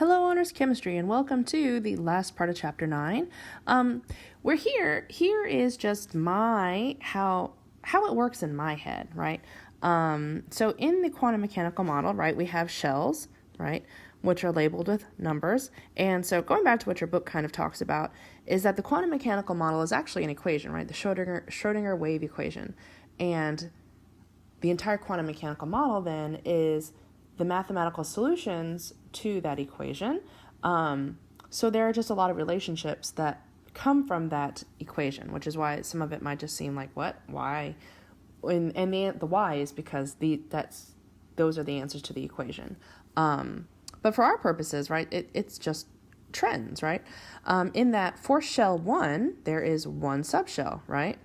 Hello, Honors Chemistry, and welcome to the last part of Chapter 9. We're here. Here is just how it works in my head, right? So in the quantum mechanical model, right, we have shells, right, which are labeled with numbers. And so going back to what your book kind of talks about is that the quantum mechanical model is actually an equation, right? The Schrodinger wave equation. And the entire quantum mechanical model then is the mathematical solutions to that equation. So there are just a lot of relationships that come from that equation, which is why some of it might just seem like, what? Why? And the why is because those are the answers to the equation. But for our purposes, right, it's just trends, right? In that for shell 1, there is one subshell, right?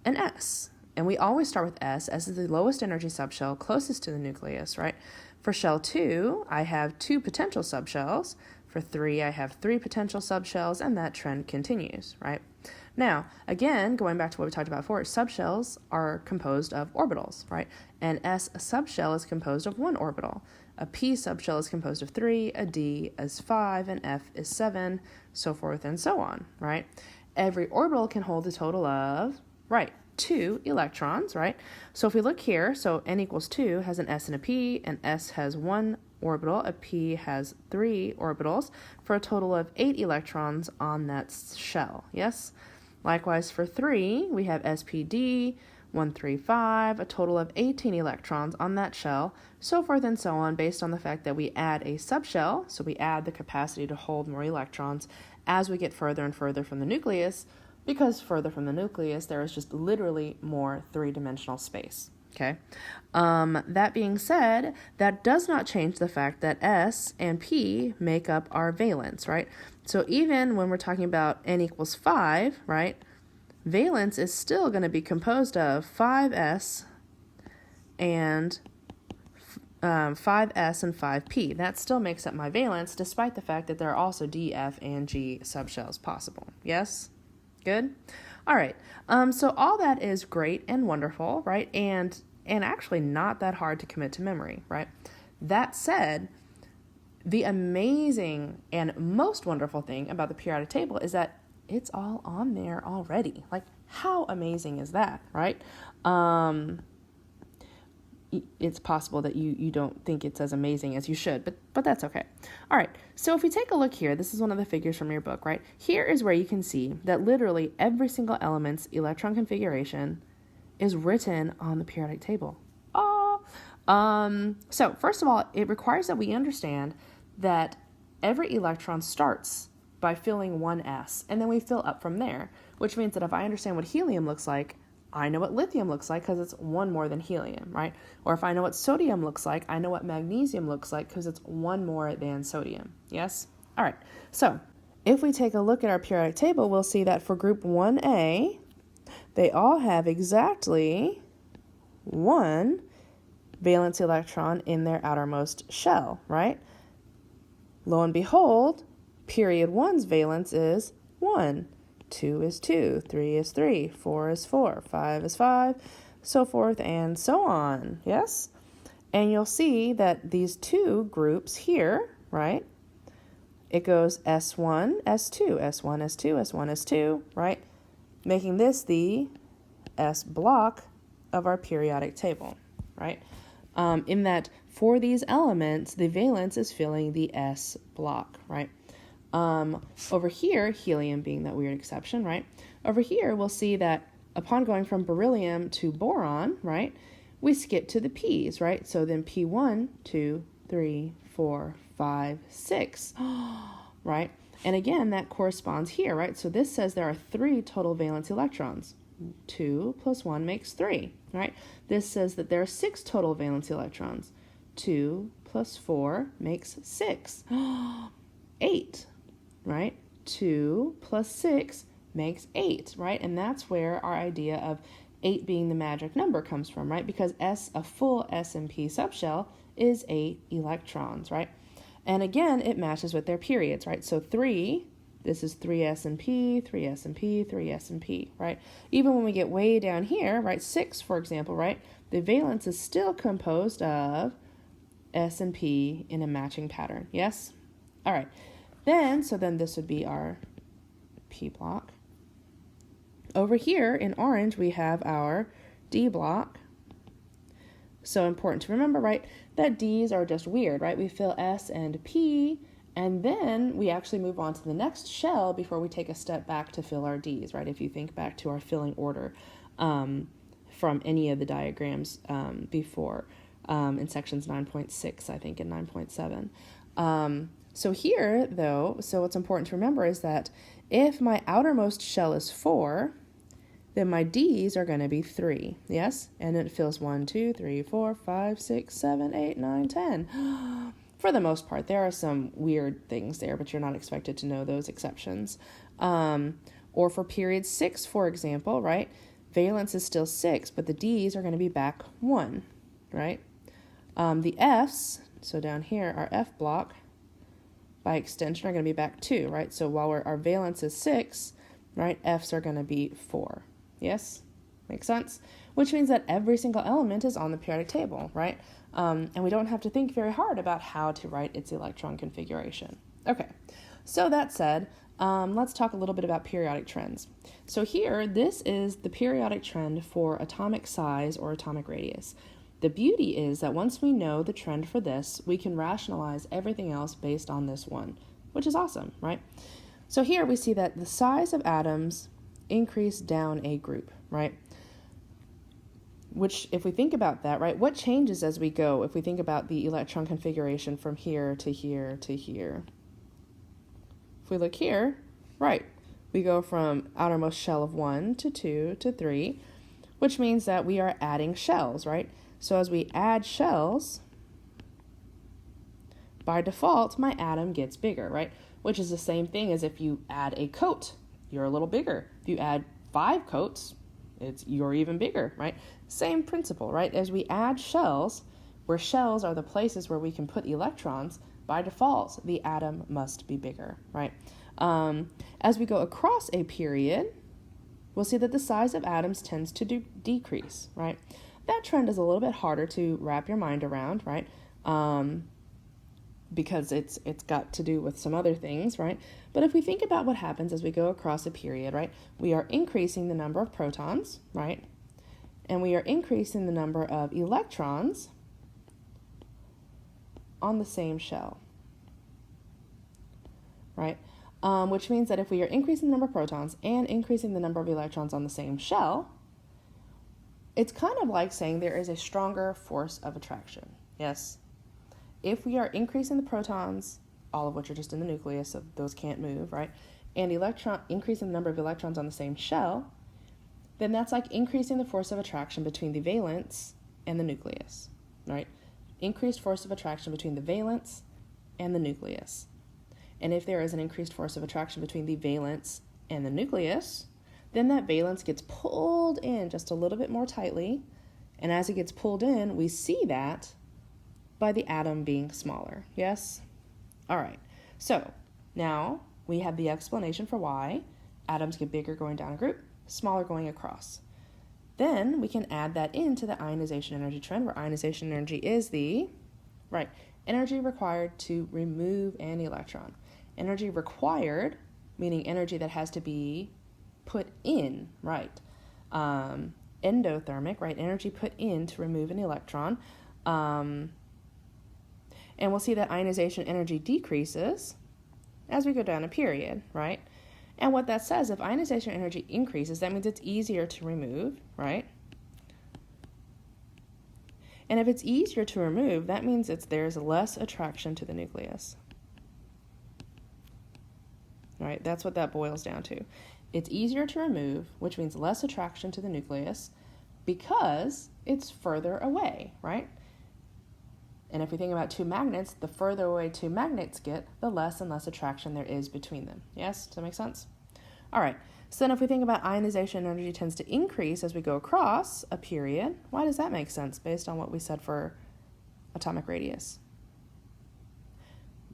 An S. And we always start with S. S is the lowest energy subshell closest to the nucleus, right? For shell 2, I have 2 potential subshells. For 3, I have 3 potential subshells, and that trend continues, right? Now, again, going back to what we talked about before, subshells are composed of orbitals, right? An S subshell is composed of 1 orbital. A P subshell is composed of 3, a D is 5, and F is 7, so forth and so on, right? Every orbital can hold a total of, right, 2 electrons, right? So if we look here, so n equals 2 has an S and a P, and S has 1 orbital, a P has 3 orbitals, for a total of 8 electrons on that shell, yes? Likewise, for 3, we have SPD, 1, 3, 5, a total of 18 electrons on that shell, so forth and so on, based on the fact that we add a subshell, so we add the capacity to hold more electrons as we get further and further from the nucleus, because further from the nucleus, there is just literally more three-dimensional space, okay? That being said, that does not change the fact that S and P make up our valence, right? So even when we're talking about n equals 5, right, valence is still going to be composed of 5S and 5S and 5P. That still makes up my valence, despite the fact that there are also D, F, and G subshells possible, yes? Good? All right. So all that is great and wonderful, right? And actually not that hard to commit to memory, right? That said, the amazing and most wonderful thing about the periodic table is that it's all on there already. Like, how amazing is that, right? It's possible that you don't think it's as amazing as you should, but that's okay. All right, so if we take a look here, this is one of the figures from your book, right? Here is where you can see that literally every single element's electron configuration is written on the periodic table. So first of all, it requires that we understand that every electron starts by filling one S, and then we fill up from there, which means that if I understand what helium looks like, I know what lithium looks like because it's 1 more than helium, right? Or if I know what sodium looks like, I know what magnesium looks like because it's 1 more than sodium, yes? All right, so if we take a look at our periodic table, we'll see that for group 1A, they all have exactly 1 valence electron in their outermost shell, right? Lo and behold, period 1's valence is 1. 2 is 2, 3 is 3, 4 is 4, 5 is 5, so forth and so on, yes? And you'll see that these 2 groups here, right, it goes S1, S2, S1, S2, S1, S2, right, making this the S block of our periodic table, right? In that for these elements, the valence is filling the S block, right? Over here, helium being that weird exception, right? Over here, we'll see that upon going from beryllium to boron, right, we skip to the P's, right? So then P1, 2, 3, 4, 5, 6, right? And again, that corresponds here, right? So this says there are 3 total valence electrons. 2 plus 1 makes 3, right? This says that there are 6 total valence electrons. 2 plus 4 makes 6. 8, right? 2 plus 6 makes 8, right? And that's where our idea of 8 being the magic number comes from, right? Because a full S and P subshell is 8 electrons, right? And again, it matches with their periods, right? So 3, this is 3S and P, 3S and P, 3S and P, right? Even when we get way down here, right, 6, for example, right, the valence is still composed of S and P in a matching pattern, yes? All right. Then this would be our P block. Over here in orange, we have our D block. So important to remember, right, that D's are just weird, right? We fill S and P, and then we actually move on to the next shell before we take a step back to fill our D's, right? If you think back to our filling order from any of the diagrams before in sections 9.6, I think, and 9.7. So here, though, so what's important to remember is that if my outermost shell is 4, then my D's are going to be 3, yes? And it fills 1, 2, 3, 4, 5, 6, 7, 8, 9, 10. For the most part, there are some weird things there, but you're not expected to know those exceptions. Or for period 6, for example, right? Valence is still 6, but the D's are going to be back 1, right? The F's, so down here, our F block, by extension, are going to be back 2, right? So while our valence is 6, right, F's are going to be 4. Yes? Makes sense? Which means that every single element is on the periodic table, right? And we don't have to think very hard about how to write its electron configuration. Okay, so that said, let's talk a little bit about periodic trends. So here, this is the periodic trend for atomic size or atomic radius. The beauty is that once we know the trend for this, we can rationalize everything else based on this one, which is awesome, right? So here we see that the size of atoms increase down a group, right? Which, if we think about that, right, what changes as we go if we think about the electron configuration from here to here to here? If we look here, right, we go from outermost shell of 1 to 2 to 3, which means that we are adding shells, right? So as we add shells, by default, my atom gets bigger, right? Which is the same thing as if you add a coat, you're a little bigger. If you add 5 coats, you're even bigger, right? Same principle, right? As we add shells, where shells are the places where we can put electrons, by default, the atom must be bigger, right? As we go across a period, we'll see that the size of atoms tends to decrease, right? That trend is a little bit harder to wrap your mind around, right? Because it's got to do with some other things, right? But if we think about what happens as we go across a period, right, we are increasing the number of protons, right? And we are increasing the number of electrons on the same shell, right? Which means that if we are increasing the number of protons and increasing the number of electrons on the same shell, it's kind of like saying there is a stronger force of attraction, yes? If we are increasing the protons, all of which are just in the nucleus, so those can't move, right? And increasing the number of electrons on the same shell, then that's like increasing the force of attraction between the valence and the nucleus, right? Increased force of attraction between the valence and the nucleus. And if there is an increased force of attraction between the valence and the nucleus, then that valence gets pulled in just a little bit more tightly. And as it gets pulled in, we see that by the atom being smaller, yes? All right, so now we have the explanation for why atoms get bigger going down a group, smaller going across. Then we can add that into the ionization energy trend, where ionization energy is the, right, energy required to remove an electron. Energy required, meaning energy that has to be put in, right? Endothermic, right, energy put in to remove an electron. And we'll see that ionization energy decreases as we go down a period, right? And what that says, if ionization energy increases, that means it's easier to remove, right? And if it's easier to remove, that means there's less attraction to the nucleus. Right? That's what that boils down to. It's easier to remove, which means less attraction to the nucleus because it's further away, right? And if we think about two magnets, the further away two magnets get, the less and less attraction there is between them. Yes? Does that make sense? All right. So then if we think about ionization energy tends to increase as we go across a period, why does that make sense based on what we said for atomic radius?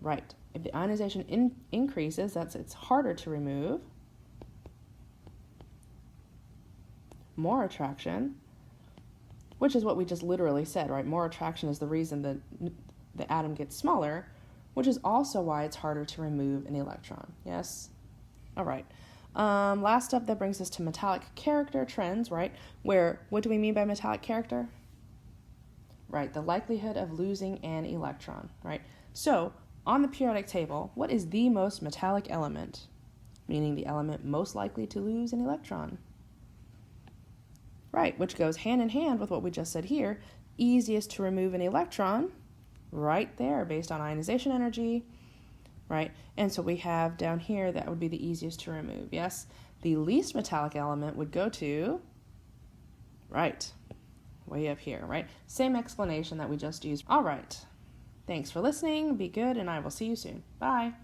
Right. If the ionization increases, it's harder to remove. More attraction, which is what we just literally said, right? More attraction is the reason that the atom gets smaller, which is also why it's harder to remove an electron. Yes? All right. Last up, that brings us to metallic character trends, right? Where, what do we mean by metallic character? Right, the likelihood of losing an electron, right? So, on the periodic table, what is the most metallic element? Meaning the element most likely to lose an electron. Right, which goes hand in hand with what we just said here. Easiest to remove an electron, right there, based on ionization energy, right? And so we have down here, that would be the easiest to remove, yes? The least metallic element would go to, right, way up here, right? Same explanation that we just used. All right. Thanks for listening. Be good, and I will see you soon. Bye.